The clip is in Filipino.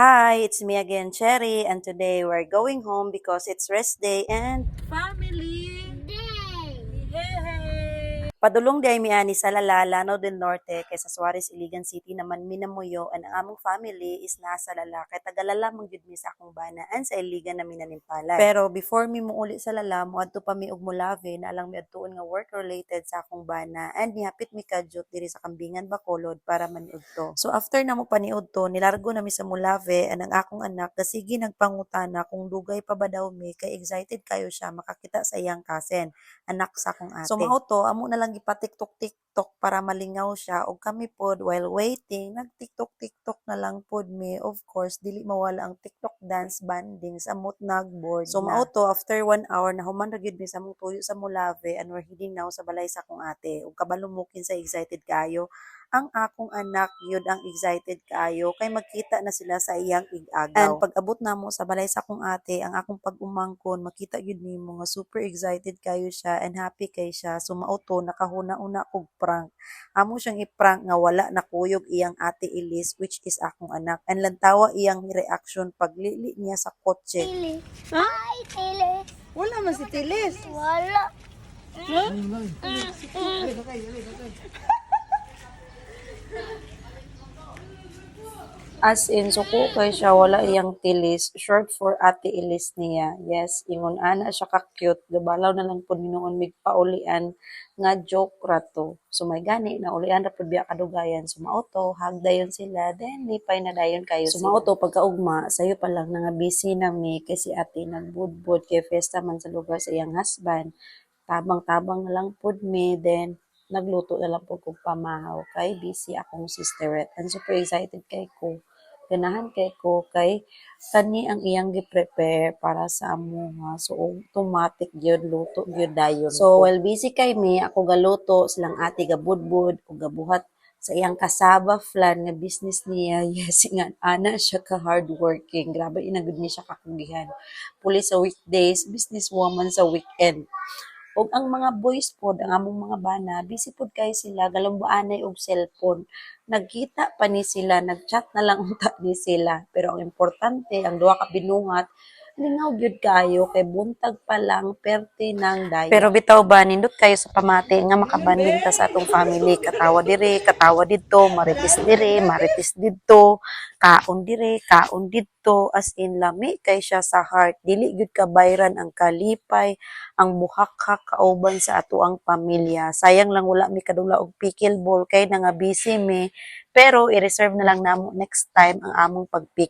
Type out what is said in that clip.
Hi, it's me again, Cherry, and today we're going home because it's rest day and Family Day! Yay! padulong day mi ani sa Lanao del Norte kaysa Suarez, Iligan City naman minamuyo and ang among family is nasa Lala kay tagalala mong jud mi sa akong bana and sa Iligan na minanimpalay. Pero before mi muuli sa Lala moadto pa mi og Mulave na lang mi adtuon nga work related sa akong bana and nihapit mi kadyot diri sa Kambingan, Bacolod para maniud to. So after na mo paniud to, nilargo na mi sa Mulave and ang akong anak kasigi nagpangutana kung dugay pa ba daw mi kay excited kayo siya makakita sa iyang cousin, anak sa akong ate. So mauto amo na lang gipa-tiktok para malingaw siya og kami pod while waiting nag-tiktok na lang pod mi. Of course dili mawala ang TikTok dance banding sa amot nagboard. So mauto after 1 hour na human ra gyud mi sa among tuyo sa Mulave and we're heading now sa balay sa akong ate. Ug kabalumukin sa excited kayo ang akong anak yun ang excited kaayo kay magkita na sila sa iyang ig-agaw. And pag abot na mo sa balay sa akong ate, ang akong pag-umangkon, makita yun nimo nga super excited kayo siya and happy kay siya. So mauto, nakahuna-una kog prank. Amo siyang i-prank nga wala nakuyog iyang ate Elise which is akong anak. And lantawa iyang reaction pag lili niya sa kotse. Tili. Ha? Hi, Tili. Wala man si Tilis. Wala. As in, suko kay siya, wala iyang tilis. Short for Ate Elise niya. Yes, ingon ana siya ka-cute. Gabalaw na lang po ninuon mig paulian nga joke rato. So may gani, naulian ra po biya kadugayan. Sumauto, hagdayon sila. Then, lipay na dayon kayo sila. Sumauto, pagkaugma, sayo pa lang nga busy na mi kasi ate nagbudbud kay fiesta man sa lugar sa iyang husband. Tabang-tabang na lang pod mi. Then, nagluto na lang po kong pamahaw kay busy akong sisterette. And super excited kay ko. Ganahan kay ko kay kani ang iyang gi-prepare para sa amo nga. So, automatic gyud luto gyud dayon. So, while busy kay mi, ako galuto silang ate gabudbud o gabuhat sa iyang kasaba flan nga business niya. Yes, nga ana siya ka hardworking. Grabe inagud ni siya kakugihan. Pulis sa weekdays, businesswoman sa weekend. Og ang mga boys pod, ang among mga bana, busy pod kay sila, galambuanay og cellphone. Nagkita pa ni sila, nagchat na lang unta ni sila. Pero ang importante, ang duha ka binuhat, lingaw gyud kayo kay buntag pa lang perti ng daya. Pero bitaw ba nindot kayo sa pamati nga makabanding ta sa atong family, katawa dire, katawa didto, marites dire, marites didto, kaon dire, kaon didto, as in lami kay siya sa heart. Dili gyud kabayran ang kalipay, ang buhakhak kauban sa ato ang pamilya. Sayang lang wala mi kadula og pickleball kay na nga busy mi. Pero i-reserve na lang namo next time ang among pag